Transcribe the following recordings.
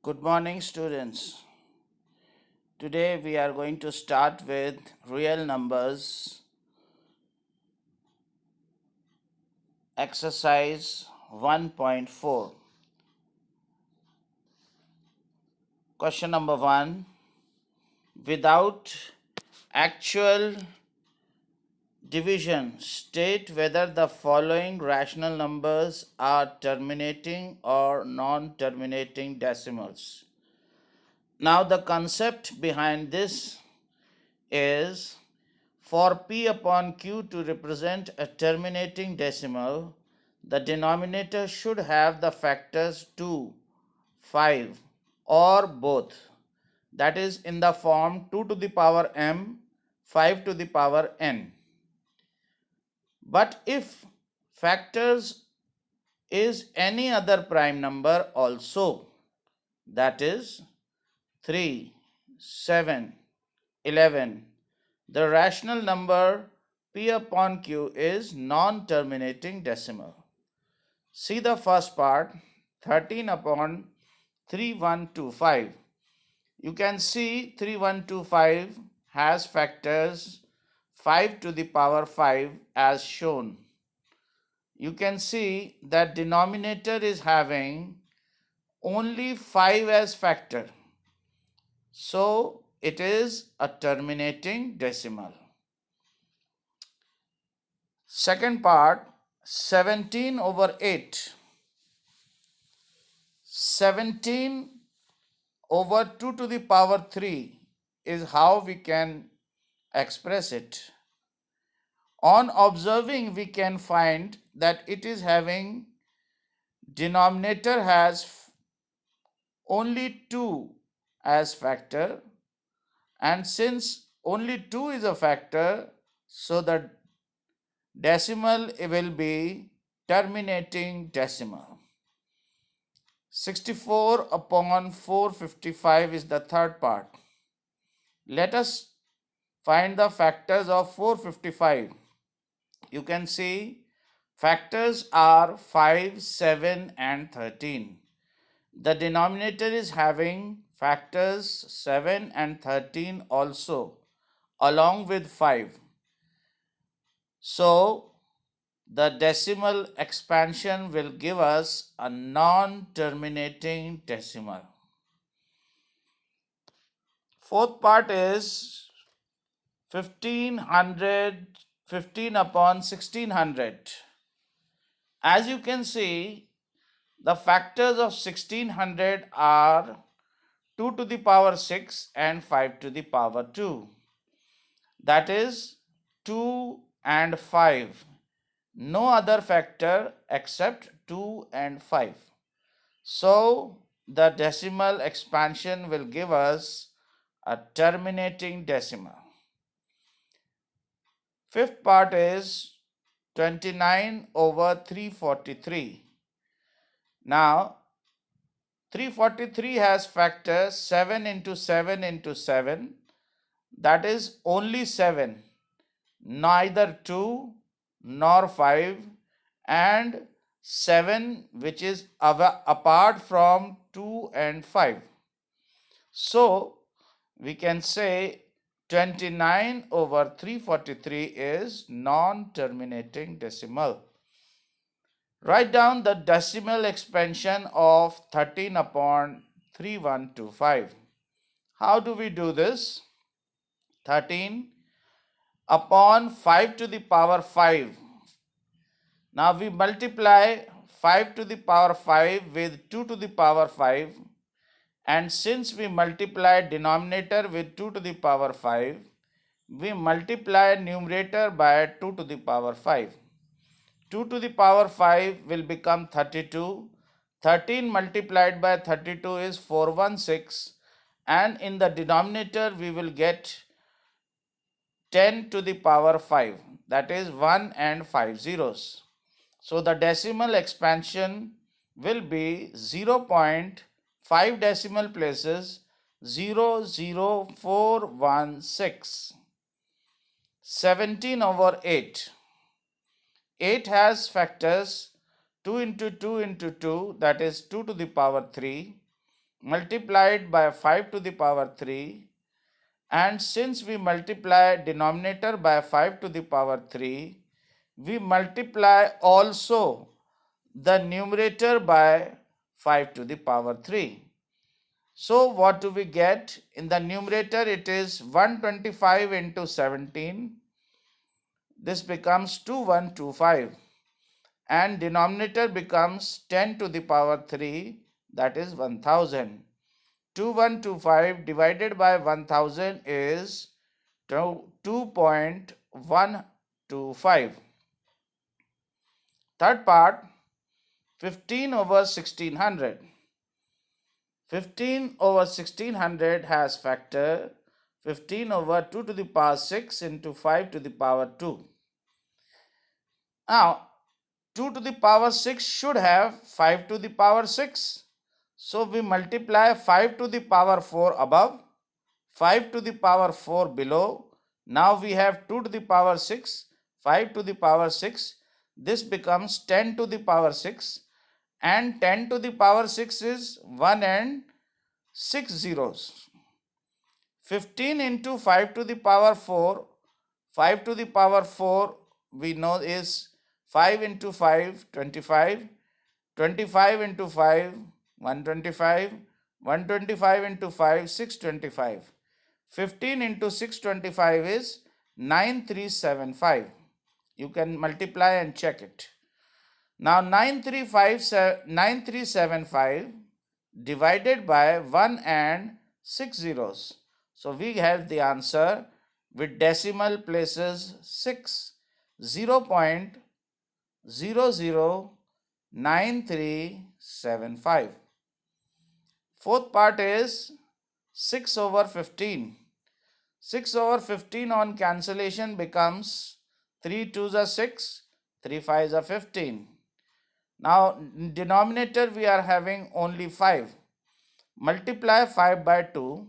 Good morning, students. Today we are going to start with real numbers, exercise 1.4. Question number 1. Without actual division, state whether the following rational numbers are terminating or non terminating decimals. Now, the concept behind this is for P upon Q to represent a terminating decimal, the denominator should have the factors 2, 5 or both. That is in the form 2 to the power m, 5 to the power n. But if factors is any other prime number also, that is 3, 7, 11, the rational number P upon Q is non-terminating decimal. See the first part, 13 upon 3125. You can see 3125 has factors 5 to the power 5 as shown. You can see that denominator is having only 5 as factor. So it is a terminating decimal. Second part, 17 over 8. 17 over 2 to the power 3 is how we can express it. On observing, we can find that it is having denominator has only 2 as factor, and since only 2 is a factor, so the decimal will be terminating decimal. 64 upon 455 is the third part. Let us find the factors of 455. You can see factors are 5, 7 and 13. The denominator is having factors 7 and 13 also along with 5. So the decimal expansion will give us a non-terminating decimal. Fourth part is 15 upon 1600. As you can see, the factors of 1600 are 2 to the power 6 and 5 to the power 2. That is 2 and 5. No other factor except 2 and 5. So the decimal expansion will give us a terminating decimal. Fifth part is 29 over 343. Now 343 has factors 7 into 7 into 7, that is only 7, neither 2 nor 5, and 7 which is apart from 2 and 5. So we can say 29 over 343 is non-terminating decimal. Write down the decimal expansion of 13 upon 3125. How do we do this? 13 upon 5 to the power 5. Now we multiply 5 to the power 5 with 2 to the power 5, and since we multiply denominator with 2 to the power 5, we multiply numerator by 2 to the power 5. 2 to the power 5 will become 32. 13 multiplied by 32 is 416, and in the denominator we will get 10 to the power 5, that is 1 and 5 zeros. So the decimal expansion will be 0.5 decimal places 00416. 17 over 8. 8 has factors 2 into 2 into 2, that is 2 to the power 3. multiplied by 5 to the power 3, and since we multiply denominator by 5 to the power 3, we multiply also the numerator by 5 to the power 3. So what do we get? In the numerator it is 125 into 17. This becomes 2125. And denominator becomes 10 to the power 3, that is 1000. 2125 divided by 1000 is 2.125. Third part, 15 over 1600. 15 over 1600 has factor 15 over 2 to the power 6 into 5 to the power 2. Now, 2 to the power 6 should have 5 to the power 6. So we multiply 5 to the power 4 above, 5 to the power 4 below. Now we have 2 to the power 6, 5 to the power 6. This becomes 10 to the power 6, and 10 to the power 6 is 1 and 6 zeros. 15 into 5 to the power 4, 5 to the power 4 we know is 5 into 5, 25, 25 into 5, 125, 125 into 5, 625. 15 into 625 is 9375. You can multiply and check it. Now 9375 divided by 1 and 6 zeros. So we have the answer with decimal places 6, 0.009375. Fourth part is 6 over 15. 6 over 15 on cancellation becomes 3 2s are 6, 3 5s are 15. Now denominator we are having only 5. Multiply 5 by 2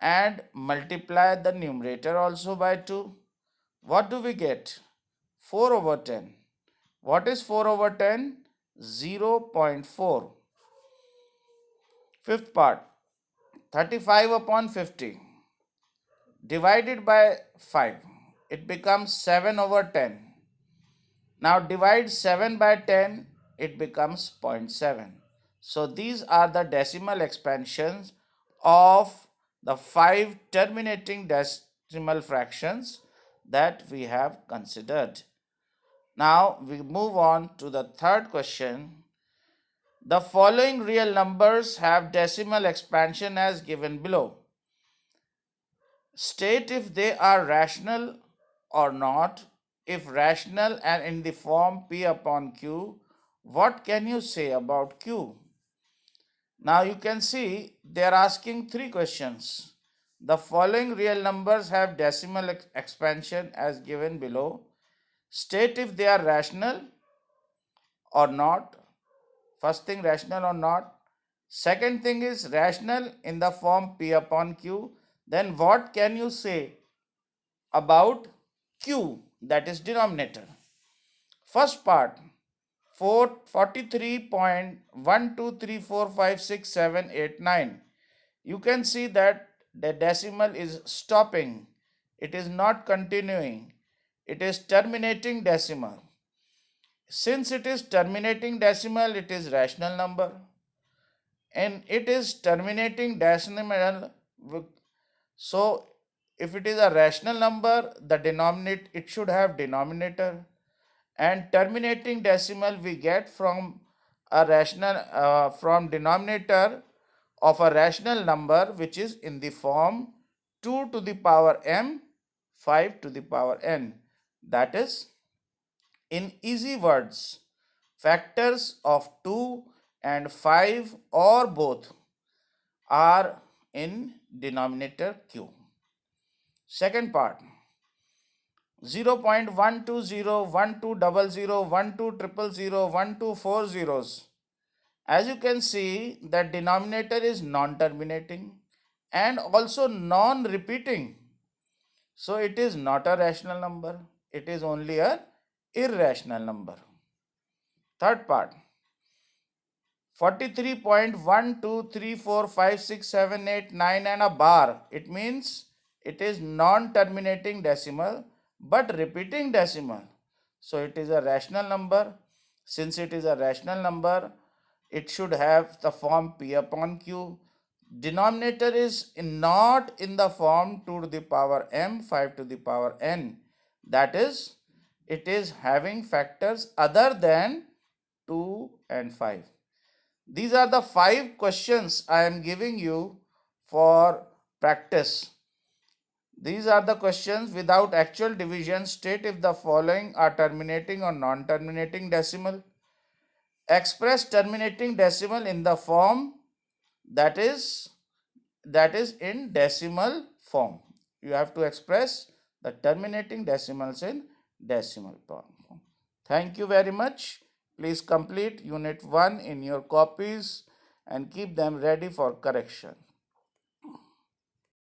and multiply the numerator also by 2. What do we get? 4 over 10. What is 4 over 10? 0.4. Fifth part, 35 upon 50 divided by 5. It becomes 7 over 10. Now divide 7 by 10, it becomes 0.7. So these are the decimal expansions of the 5 terminating decimal fractions that we have considered. Now we move on to the third question. The following real numbers have decimal expansion as given below. State if they are rational or not. If rational and in the form P upon Q, what can you say about Q? Now you can see they are asking 3 questions. The following real numbers have decimal expansion as given below. State if they are rational or not. First thing, rational or not. Second thing is rational in the form P upon Q. Then what can you say about Q, that is denominator? First part, 43.12345678 you can see that the decimal is stopping. It is not continuing. It is terminating decimal. Since it is terminating decimal, it is rational number. And it is terminating decimal. So if it is a rational number, the denominator, it should have denominator. And terminating decimal we get from a rational from denominator of a rational number which is in the form 2 to the power m, 5 to the power n. That is, in easy words, factors of 2 and 5 or both are in denominator Q. Second part, 0.120, As you can see, that denominator is non-terminating and also non-repeating. So it is not a rational number. It is only a irrational number. Third part, 43.123456789 and a bar. It means it is non-terminating decimal but repeating decimal. So it is a rational number. Since it is a rational number, it should have the form P upon Q. Denominator is not in the form 2 to the power m, 5 to the power n. That is, it is having factors other than 2 and 5. These are the 5 questions I am giving you for practice. These are the questions without actual division. State if the following are terminating or non-terminating decimal. Express terminating decimal in the form that is in decimal form. You have to express the terminating decimals in decimal form. Thank you very much. Please complete Unit 1 in your copies and keep them ready for correction.